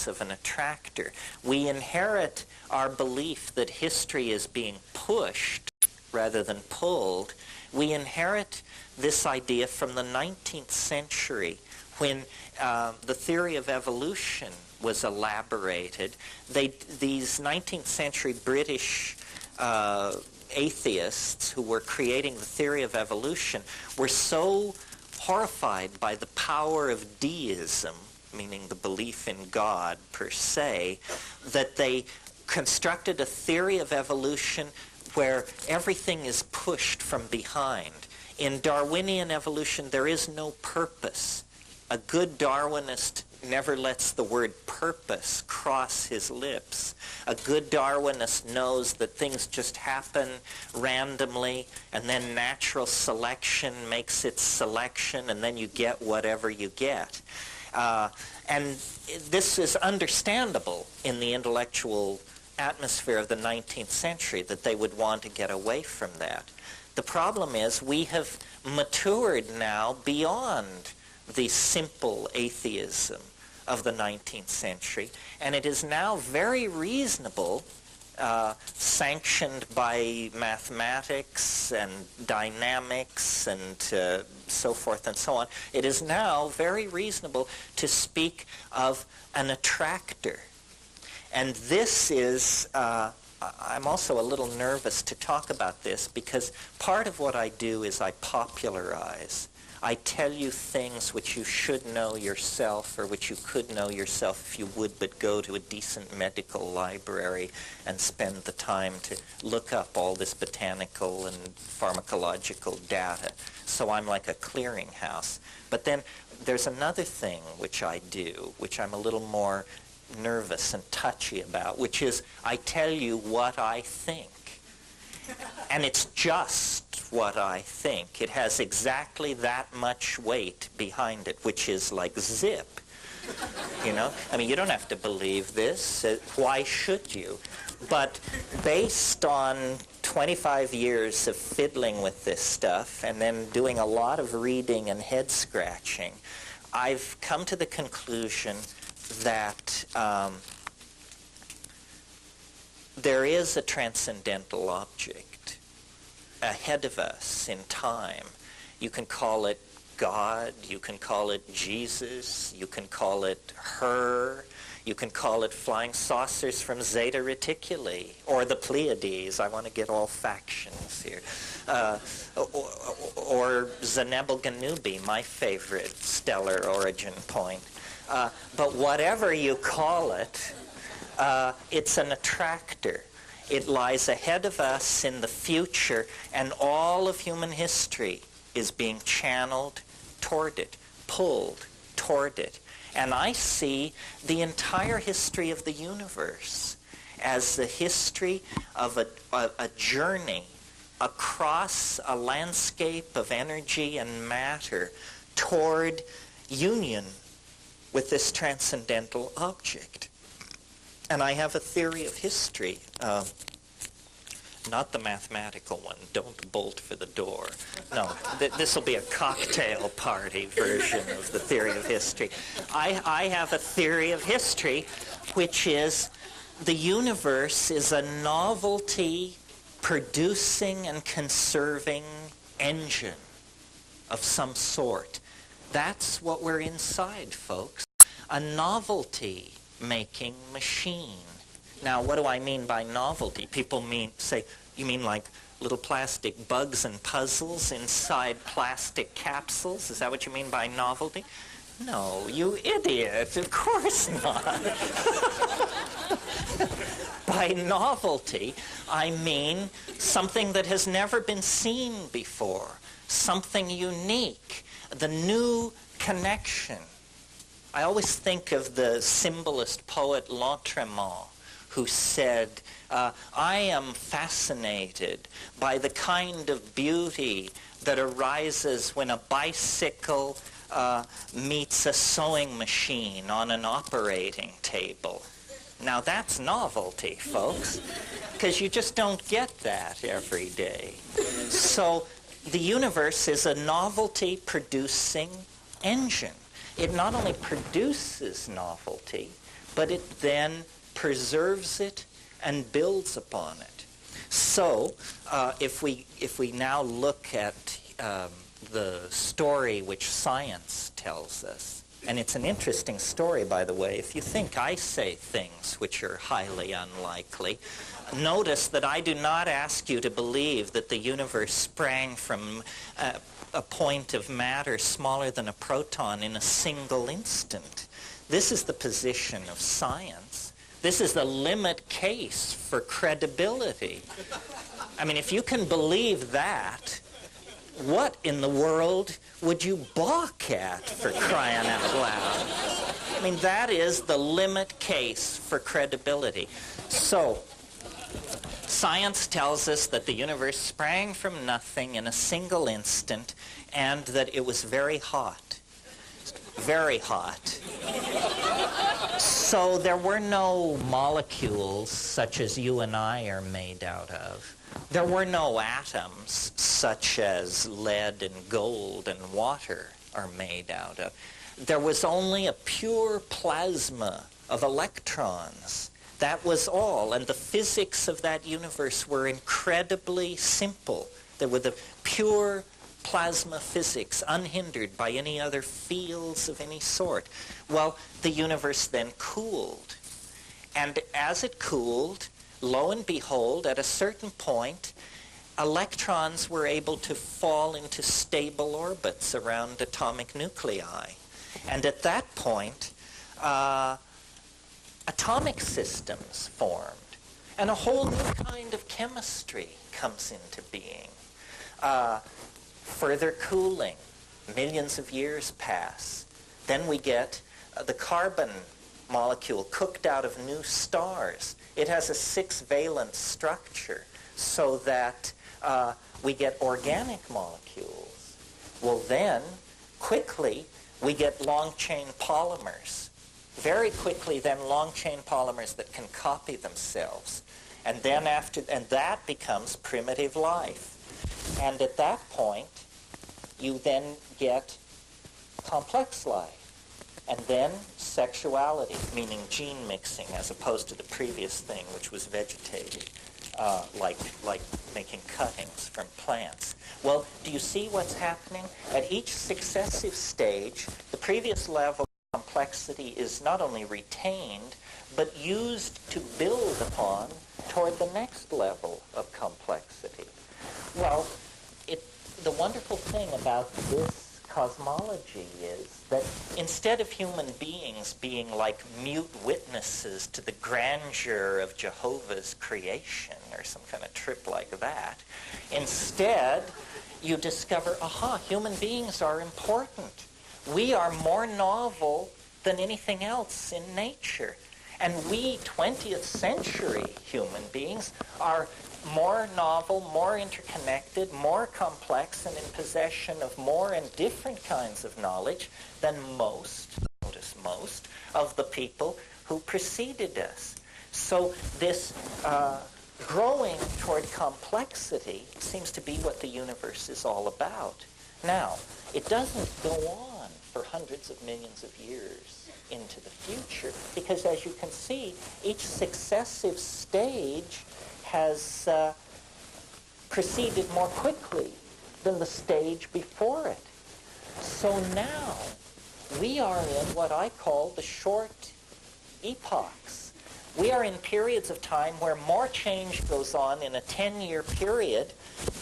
case of an attractor. We inherit our belief that history is being pushed rather than pulled. We inherit this idea from the 19th century when the theory of evolution was elaborated. These 19th century British atheists who were creating the theory of evolution were so horrified by the power of deism, meaning the belief in God per se, that they constructed a theory of evolution where everything is pushed from behind. In Darwinian evolution, there is no purpose. A good Darwinist never lets the word purpose cross his lips. A good Darwinist knows that things just happen randomly, and then natural selection makes its selection, and then you get whatever you get. And this is understandable in the intellectual atmosphere of the 19th century, that they would want to get away from that. The problem is we have matured now beyond the simple atheism of the 19th century, and it is now very reasonable, sanctioned by mathematics and dynamics and so forth and so on. It is now very reasonable to speak of an attractor. And this is, I'm also a little nervous to talk about this because part of what I do is I popularize. I tell you things which you should know yourself, or which you could know yourself if you would but go to a decent medical library and spend the time to look up all this botanical and pharmacological data. So I'm like a clearinghouse. But then there's another thing which I do, which I'm a little more nervous and touchy about, which is I tell you what I think. And it's just what I think. It has exactly that much weight behind it, which is like zip. You know? I mean, you don't have to believe this. Why should you? But based on 25 years of fiddling with this stuff and then doing a lot of reading and head scratching, I've come to the conclusion that there is a transcendental object ahead of us in time. You can call it God, you can call it Jesus, you can call it her, you can call it flying saucers from Zeta Reticuli, or the Pleiades. I want to get all factions here. Or Zenebel Ganubi, my favorite stellar origin point. But whatever you call it, it's an attractor. It lies ahead of us in the future, and all of human history is being channeled toward it, pulled toward it. And I see the entire history of the universe as the history of a journey across a landscape of energy and matter toward union with this transcendental object. And I have a theory of history, not the mathematical one. Don't bolt for the door. No, this will be a cocktail party version of the theory of history. I have a theory of history, which is the universe is a novelty producing and conserving engine of some sort. That's what we're inside, folks. A novelty making machine. Now, what do I mean by novelty? People say, you mean like little plastic bugs and puzzles inside plastic capsules? Is that what you mean by novelty? No, you idiot. Of course not. By novelty, I mean something that has never been seen before, something unique, the new connection. I always think of the symbolist poet Lautréamont, who said, I am fascinated by the kind of beauty that arises when a bicycle meets a sewing machine on an operating table. Now that's novelty, folks, because you just don't get that every day. So the universe is a novelty-producing engine. It not only produces novelty, but it then preserves it and builds upon it. So if we now look at the story which science tells us, and it's an interesting story, by the way. If you think I say things which are highly unlikely, notice that I do not ask you to believe that the universe sprang from a point of matter smaller than a proton in a single instant. This is the position of science. This is the limit case for credibility. I mean, if you can believe that, what in the world would you balk at, for crying out loud? I mean, that is the limit case for credibility. So, science tells us that the universe sprang from nothing in a single instant and that it was very hot. Very hot. So there were no molecules such as you and I are made out of. There were no atoms such as lead and gold and water are made out of. There was only a pure plasma of electrons. That was all. And the physics of that universe were incredibly simple. They were the pure plasma physics, unhindered by any other fields of any sort. Well, the universe then cooled. And as it cooled, lo and behold, at a certain point, electrons were able to fall into stable orbits around atomic nuclei. And at that point, atomic systems formed. And a whole new kind of chemistry comes into being. Further cooling, millions of years pass. Then we get the carbon molecule cooked out of new stars. It has a 6-valent structure so that we get organic molecules. Well, then, quickly, we get long-chain polymers. Very quickly, then, long-chain polymers that can copy themselves. And then and that becomes primitive life. And at that point, you then get complex life. And then sexuality, meaning gene mixing, as opposed to the previous thing, which was vegetative, like making cuttings from plants. Well, do you see what's happening? At each successive stage, the previous level of complexity is not only retained, but used to build upon toward the next level of complexity. Well, the wonderful thing about this cosmology is that instead of human beings being like mute witnesses to the grandeur of Jehovah's creation or some kind of trip like that, instead you discover, aha, human beings are important. We are more novel than anything else in nature. And we 20th century human beings are more novel, more interconnected, more complex, and in possession of more and different kinds of knowledge than most, notice most, of the people who preceded us. So this growing toward complexity seems to be what the universe is all about. Now, it doesn't go on for hundreds of millions of years into the future, because as you can see, each successive stage has proceeded more quickly than the stage before it. So now we are in what I call the short epochs. We are in periods of time where more change goes on in a 10-year period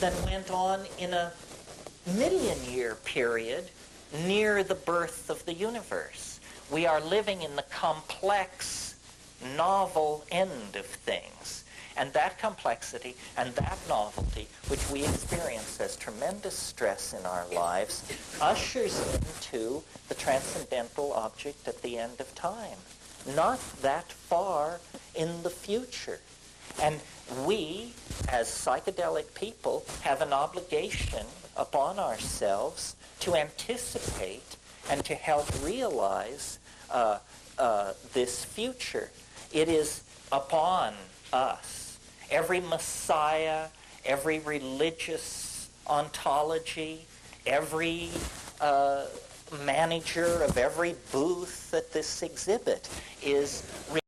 than went on in a million-year period near the birth of the universe. We are living in the complex, novel end of things. And that complexity and that novelty, which we experience as tremendous stress in our lives, ushers into the transcendental object at the end of time, not that far in the future. And we, as psychedelic people, have an obligation upon ourselves to anticipate and to help realize this future. It is upon us. Every messiah, every religious ontology, every manager of every booth at this exhibit is